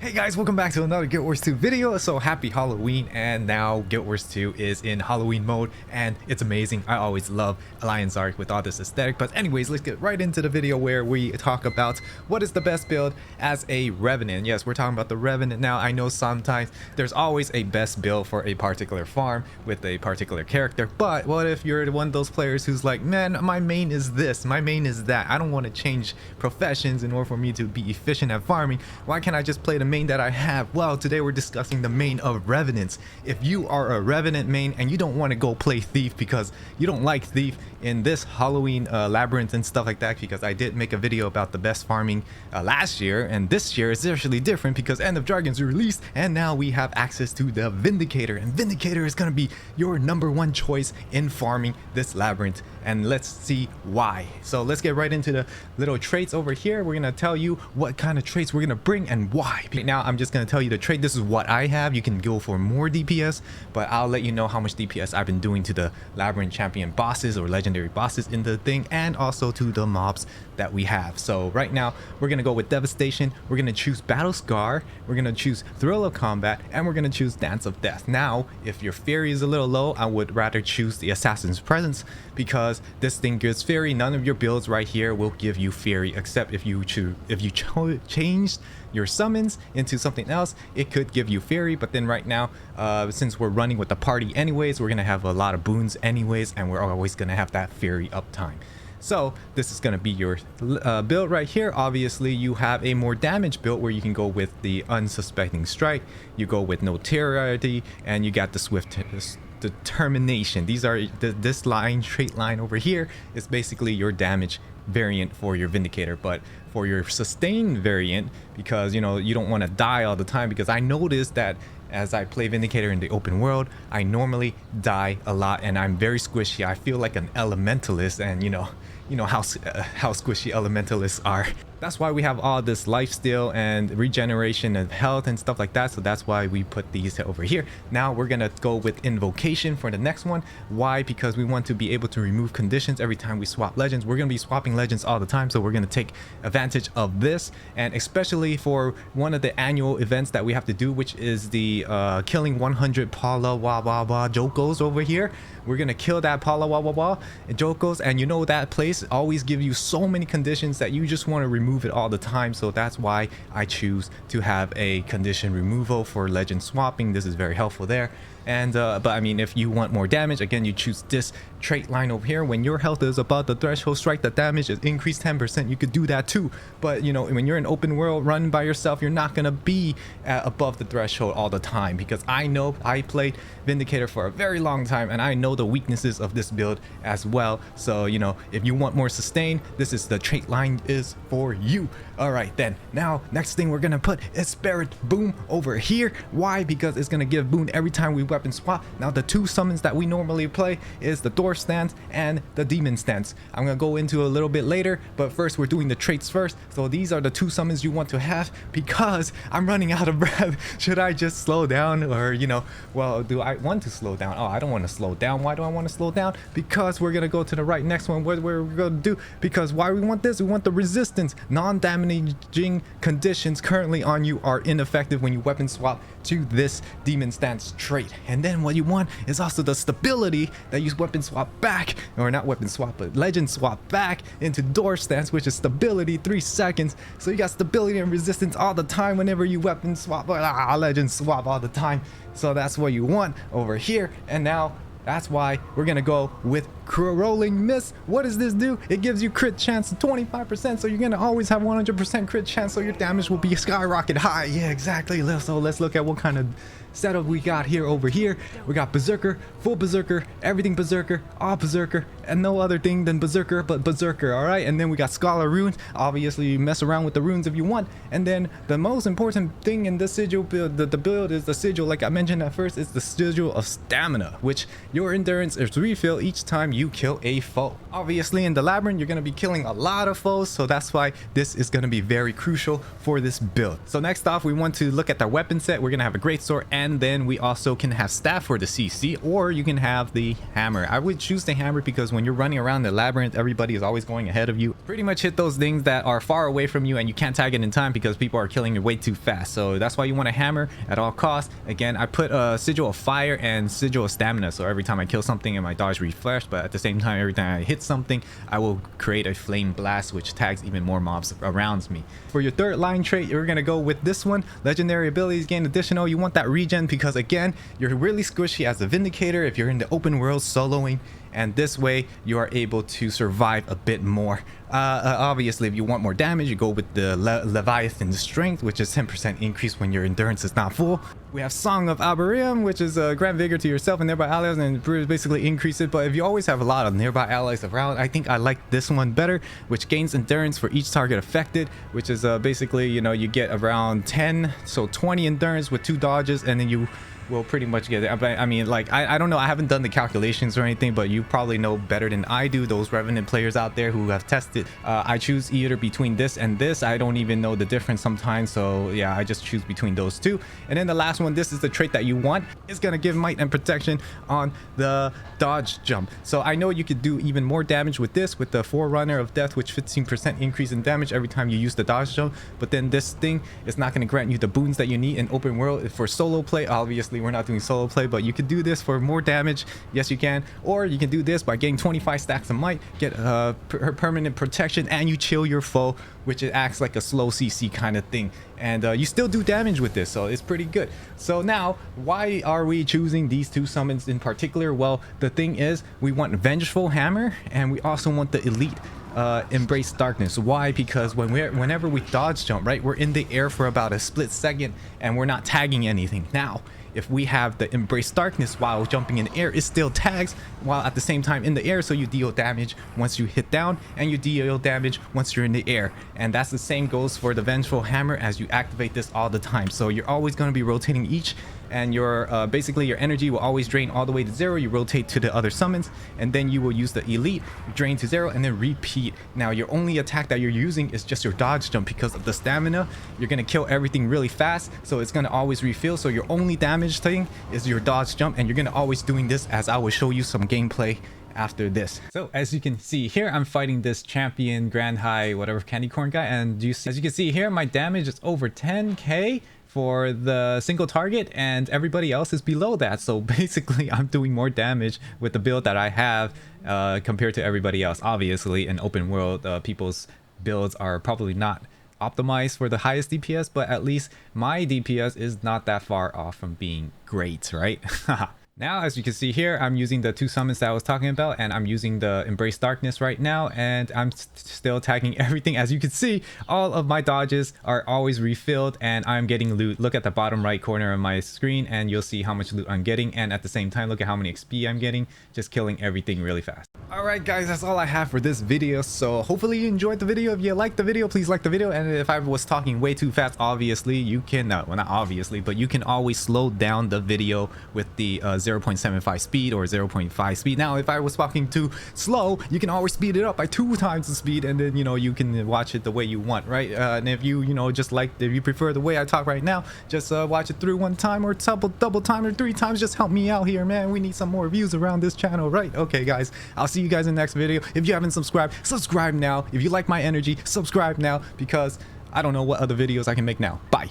Hey guys, welcome back to another Guild Wars 2 video. So happy Halloween, and now Guild Wars 2 is in Halloween mode and it's amazing. I always love Alliance Arc with all this aesthetic. But anyways, let's get right into the video where we talk about what is the best build as a Revenant. Yes, we're talking about the Revenant now. I know sometimes there's always a best build for a particular farm with a particular character, but what if you're one of those players who's like, man, my main is this, my main is that, I don't want to change professions in order for me to be efficient at farming. Why can't I just play the main that I have? Well, today we're discussing the main of Revenants. If you are a Revenant main and you don't want to go play Thief because you don't like Thief in this Halloween labyrinth and stuff like that, because I did make a video about the best farming last year, and this year is actually different because End of Dragons released and now we have access to the Vindicator, and Vindicator is going to be your #1 choice in farming this labyrinth, and let's see why. So let's get right into the little traits over here. We're going to tell you what kind of traits we're going to bring and why. Now I'm just going to tell you the trait. This is what I have. You can go for more DPS, but I'll let you know how much DPS I've been doing to the Labyrinth Champion bosses or legendary bosses in the thing, and also to the mobs that we have. So right now we're going to go with Devastation. We're going to choose Battle Scar. We're going to choose Thrill of Combat, and we're going to choose Dance of Death. Now, if your Fury is a little low, I would rather choose the Assassin's Presence, because this thing gives Fury. None of your builds right here will give you Fury, except if you change your summons into something else, it could give you Fury. But then right now, since we're running with the party anyways, we're gonna have a lot of boons anyways, and we're always gonna have that Fury uptime. So this is gonna be your build right here. Obviously you have a more damage build where you can go with the Unsuspecting Strike, you go with Notoriety, and you got the Swift Determination. These are this trait line over here is basically your damage variant for your Vindicator. But for your sustain variant, because you know you don't want to die all the time, because I noticed that as I play Vindicator in the open world, I normally die a lot and I'm very squishy. I feel like an elementalist, and you know how squishy elementalists are. That's why we have all this lifesteal and regeneration of health and stuff like that. So that's why we put these over here. Now we're gonna go with Invocation for the next one. Why? Because we want to be able to remove conditions every time we swap legends. We're gonna be swapping legends all the time, so we're gonna take advantage of this, and especially for one of the annual events that we have to do, which is the killing 100 Pala Wababa Jokos over here. We're gonna kill that Pala Wababa Jokos, and you know that place always gives you so many conditions that you just want to remove it all the time. So that's why I choose to have a condition removal for legend swapping. This is very helpful there. And but I mean, if you want more damage, again, you choose this trait line over here. When your health is above the threshold, strike the damage is increased 10%. You could do that too, but you know, when you're in open world running by yourself, you're not gonna be above the threshold all the time, because I know I played Vindicator for a very long time and I know the weaknesses of this build as well. So you know, if you want more sustain, this is the trait line is for you. All right, then now next thing we're gonna put is Spirit Boom over here. Why? Because it's gonna give boon every time we weapon swap. Now the two summons that we normally play is the Dwarf stance and the Demon stance. I'm gonna go into a little bit later, but first we're doing the traits first. So these are the two summons you want to have, because I'm running out of breath. Should I just slow down, or you know, well, do I want to slow down? Oh, I don't want to slow down. Why do I want to slow down? Because we're gonna go to the right next one. What we're gonna do, because why we want this, we want the resistance. Non-damaging conditions currently on you are ineffective when you weapon swap to this Demon stance trait. And then what you want is also the stability that you weapon swap back, or not weapon swap, but legend swap back into Dwarf stance, which is stability 3 seconds. So you got stability and resistance all the time whenever you weapon swap, legend swap all the time. So that's what you want over here. And now that's why we're gonna go with Rolling Miss. What does this do? It gives you crit chance 25%, so you're gonna always have 100% crit chance, so your damage will be skyrocket high. Yeah, exactly. So let's look at what kind of setup we got here. Over here we got Berserker, full Berserker, everything Berserker, all Berserker, and no other thing than Berserker but Berserker. All right, and then we got Scholar runes. Obviously you mess around with the runes if you want. And then the most important thing in this sigil build, the build, is the sigil. Like I mentioned at first, it's the sigil of stamina, which your endurance is refill each time you kill a foe. Obviously in the labyrinth you're going to be killing a lot of foes, so that's why this is going to be very crucial for this build. So next off, we want to look at the weapon set. We're going to have a greatsword and and then we also can have staff for the CC, or you can have the hammer. I would choose the hammer because when you're running around the labyrinth, everybody is always going ahead of you. Pretty much hit those things that are far away from you and you can't tag it in time because people are killing you way too fast. So that's why you want a hammer at all costs. Again, I put a sigil of fire and sigil of stamina, so every time I kill something and my dodge refresh, but at the same time every time I hit something I will create a flame blast which tags even more mobs around me. For your third line trait, you're gonna go with this one. Legendary abilities gain additional. You want that regen because again, you're really squishy as a Vindicator if you're in the open world soloing, and this way you are able to survive a bit more. Obviously if you want more damage, you go with the Leviathan strength, which is 10% increase when your endurance is not full. We have Song of Arboreum, which is grant vigor to yourself and nearby allies and basically increase it. But if you always have a lot of nearby allies around, I think I like this one better, which gains endurance for each target affected, which is basically, you know, you get around 10, so 20 endurance with 2 dodges, and then you will pretty much get it. I mean, like, I don't know, I haven't done the calculations or anything, but you probably know better than I do, those Revenant players out there who have tested. I choose either between this and this. I don't even know the difference sometimes, so yeah, I just choose between those two. And then the last one, this is the trait that you want. It's gonna give might and protection on the dodge jump. So I know you could do even more damage with this, with the Forerunner of Death, which 15% increase in damage every time you use the dodge jump. But then this thing is not going to grant you the boons that you need in open world for solo play. Obviously we're not doing solo play, but you could do this for more damage. Yes, you can. Or you can do this by getting 25 stacks of might, get permanent protection, and you chill your foe, which it acts like a slow CC kind of thing, and you still do damage with this, so it's pretty good. So now, why are we choosing these two summons in particular? Well, the thing is, we want Vengeful Hammer, and we also want the Elite Embrace Darkness. Why? Because whenever we dodge jump, right, we're in the air for about a split second and we're not tagging anything. Now if we have the Embrace Darkness while jumping in the air, it still tags while at the same time in the air, so you deal damage once you hit down and you deal damage once you're in the air. And that's the same goes for the Vengeful Hammer, as you activate this all the time. So you're always going to be rotating each, and your basically your energy will always drain all the way to 0. You rotate to the other summons, and then you will use the Elite, drain to 0, and then repeat. Now your only attack that you're using is just your dodge jump because of the stamina. You're gonna kill everything really fast, so it's gonna always refill. So your only damage thing is your dodge jump, and you're gonna always doing this, as I will show you some gameplay after this. So as you can see here, I'm fighting this champion Grand High whatever candy corn guy, and as you can see here, my damage is over 10k for the single target, and everybody else is below that. So basically I'm doing more damage with the build that I have compared to everybody else. Obviously in open world, people's builds are probably not optimized for the highest DPS, but at least my DPS is not that far off from being great, right? Now, as you can see here, I'm using the two summons that I was talking about, and I'm using the Embrace Darkness right now, and I'm still tagging everything. As you can see, all of my dodges are always refilled, and I'm getting loot. Look at the bottom right corner of my screen, and you'll see how much loot I'm getting, and at the same time, look at how many XP I'm getting, just killing everything really fast. Alright guys, that's all I have for this video, so hopefully you enjoyed the video. If you liked the video, please like the video, and if I was talking way too fast, obviously you can, well not obviously, but you can always slow down the video with the 0.75 speed or 0.5 speed. Now if I was talking too slow, you can always speed it up by 2 times the speed, and then, you know, you can watch it the way you want, right? And if you just like, if you prefer the way I talk right now, just watch it through 1 time or double time or 3 times. Just help me out here, man. We need some more views around this channel, right? Okay guys, I'll see you guys in the next video. If you haven't subscribed, subscribe now. If you like my energy, subscribe now, because I don't know what other videos I can make now. Bye.